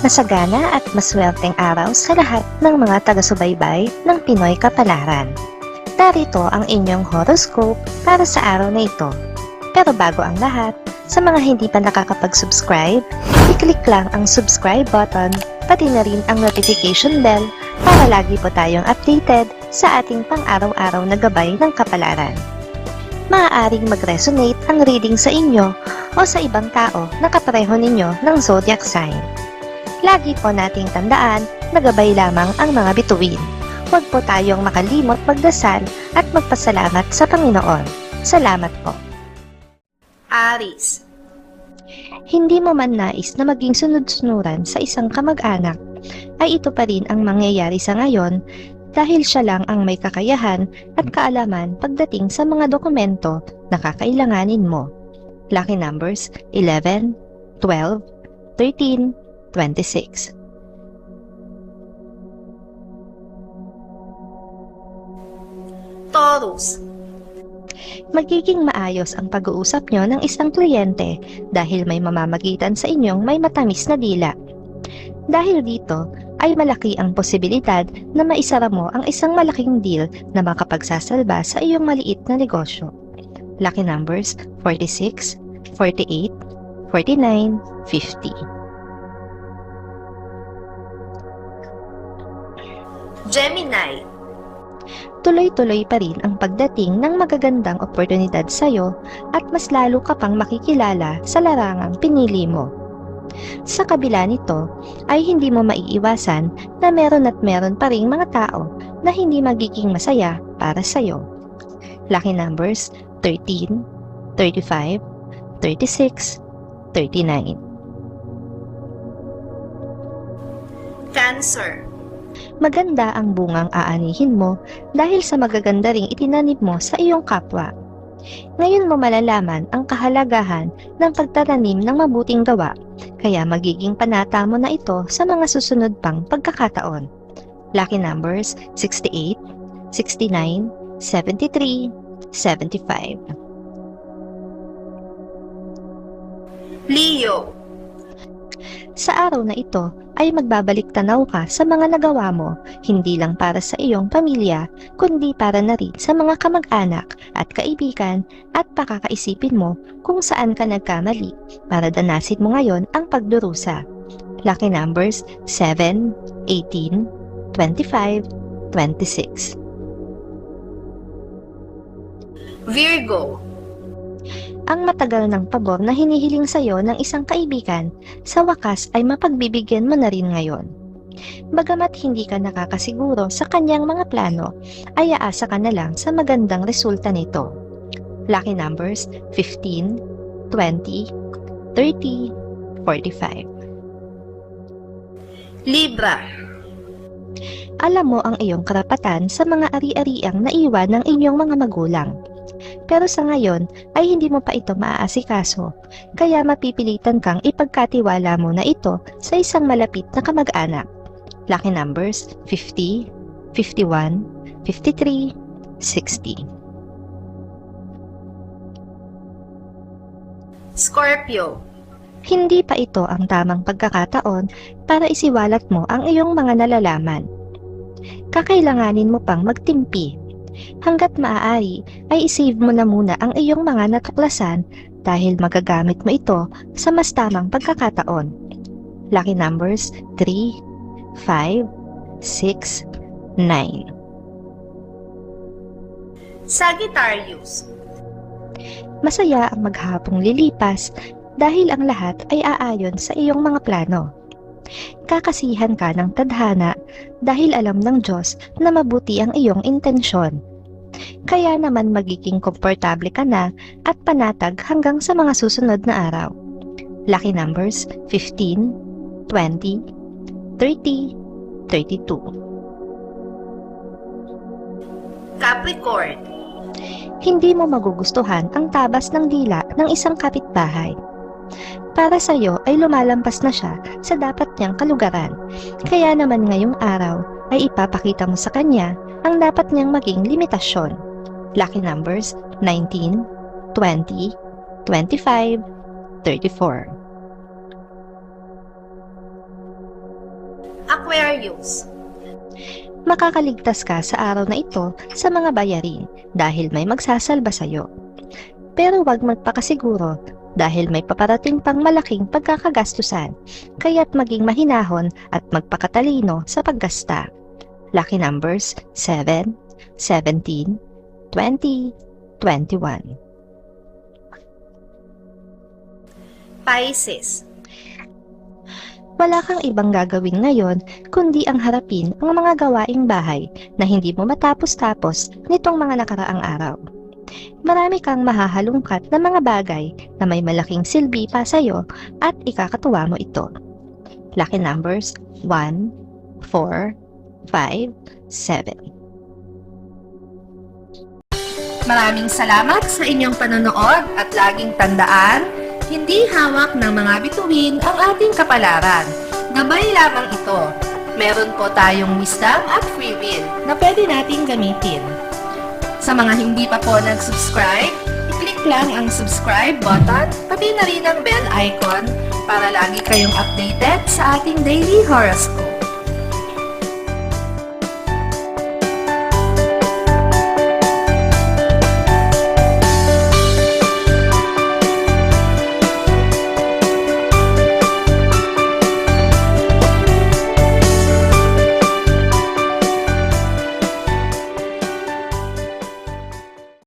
Masagana at maswerteng araw sa lahat ng mga taga-subaybay ng Pinoy Kapalaran. Narito ang inyong horoscope para sa araw na ito. Pero bago ang lahat, sa mga hindi pa nakakapag-subscribe, i-click lang ang subscribe button, pati na rin ang notification bell para lagi po tayong updated sa ating pang-araw-araw na gabay ng kapalaran. Maaaring mag-resonate ang reading sa inyo o sa ibang tao na kapareho ninyo ng zodiac sign. Lagi po nating tandaan na gabay lamang ang mga bituin. Huwag po tayong makalimot magdasal at magpasalamat sa Panginoon. Salamat po. Aries. Hindi mo man nais na maging sunod-sunuran sa isang kamag-anak, ay ito pa rin ang mangyayari sa ngayon dahil siya lang ang may kakayahan at kaalaman pagdating sa mga dokumento na kakailanganin mo. Lucky numbers 11, 12, 13, 26. Taurus. Magiging maayos ang pag-uusap nyo ng isang kliyente dahil may mamamagitan sa inyong may matamis na dila. Dahil dito, ay malaki ang posibilidad na maisara mo ang isang malaking deal na makapagsasalba sa iyong maliit na negosyo. Lucky numbers 46, 48, 49, 50. Gemini. Tuloy-tuloy pa rin ang pagdating ng magagandang oportunidad sa'yo at mas lalo ka pang makikilala sa larangang pinili mo. Sa kabila nito, ay hindi mo maiiwasan na meron pa ring mga tao na hindi magiging masaya para sa'yo. Lucky numbers 13, 35, 36, 39. Cancer. Maganda ang bungang aanihin mo dahil sa magaganda ring itinanim mo sa iyong kapwa. Ngayon mo malalaman ang kahalagahan ng pagtatanim ng mabuting gawa, kaya magiging panata mo na ito sa mga susunod pang pagkakataon. Lucky numbers 68, 69, 73, 75. Leo. Sa araw na ito ay magbabalik tanaw ka sa mga nagawa mo, hindi lang para sa iyong pamilya, kundi para na rin sa mga kamag-anak at kaibigan at pakakaisipin mo kung saan ka nagkamali para danasin mo ngayon ang pagdurusa. Lucky numbers 7, 18, 25, 26. Virgo. Ang matagal ng pabor na hinihiling sa'yo ng isang kaibigan, sa wakas ay mapagbibigyan mo na rin ngayon. Bagamat hindi ka nakakasiguro sa kanyang mga plano, ay aasa ka na lang sa magandang resulta nito. Lucky numbers 15, 20, 30, 45. Libra. Alam mo ang iyong karapatan sa mga ari-ariang naiwan ng inyong mga magulang. Pero sa ngayon ay hindi mo pa ito maaasikaso, kaya mapipilitan kang ipagkatiwala mo na ito sa isang malapit na kamag-anak. Lucky numbers 50, 51, 53, 60. Scorpio. Hindi pa ito ang tamang pagkakataon para isiwalat mo ang iyong mga nalalaman. Kakailanganin mo pang magtimpi. Hanggat maaari ay isave mo na muna ang iyong mga natuklasan dahil magagamit mo ito sa mas tamang pagkakataon. Lucky numbers 3, 5, 6, 9. Sagittarius. Masaya ang maghapong lilipas dahil ang lahat ay aayon sa iyong mga plano. Kakasihan ka ng tadhana dahil alam ng Diyos na mabuti ang iyong intensyon. Kaya naman magiging komportable ka na at panatag hanggang sa mga susunod na araw. Lucky numbers 15, 20, 30, 32. Capricorn. Hindi mo magugustuhan ang tabas ng dila ng isang kapitbahay. Para sa iyo ay lumalampas na siya sa dapat niyang kalugaran. Kaya naman ngayong araw ay ipapakita mo sa kanya ang dapat niyang maging limitasyon. Lucky numbers 19, 20, 25, 34. Aquarius. Makakaligtas ka sa araw na ito sa mga bayarin dahil may magsasalba sa'yo. Pero huwag magpakasiguro dahil may paparating pang malaking pagkakagastusan, kaya't maging mahinahon at magpakatalino sa paggasta. Lucky numbers 7, 17, 20, 21. Pisces. Wala kang ibang gagawin ngayon kundi ang harapin ang mga gawaing bahay na hindi mo matapos-tapos nitong mga nakaraang araw. Marami kang mahahalungkat na mga bagay na may malaking silbi pa sa'yo at ikakatuwa mo ito. Lucky numbers 1, 4, 5, 7. Maraming salamat sa inyong panonood at laging tandaan, hindi hawak ng mga bituin ang ating kapalaran. Gabay lamang ito. Meron po tayong wisdom at free will na pwede nating gamitin. Sa mga hindi pa po nag-subscribe, i-click lang ang subscribe button, pati na rin ang bell icon para lagi kayong updated sa ating daily horoscope.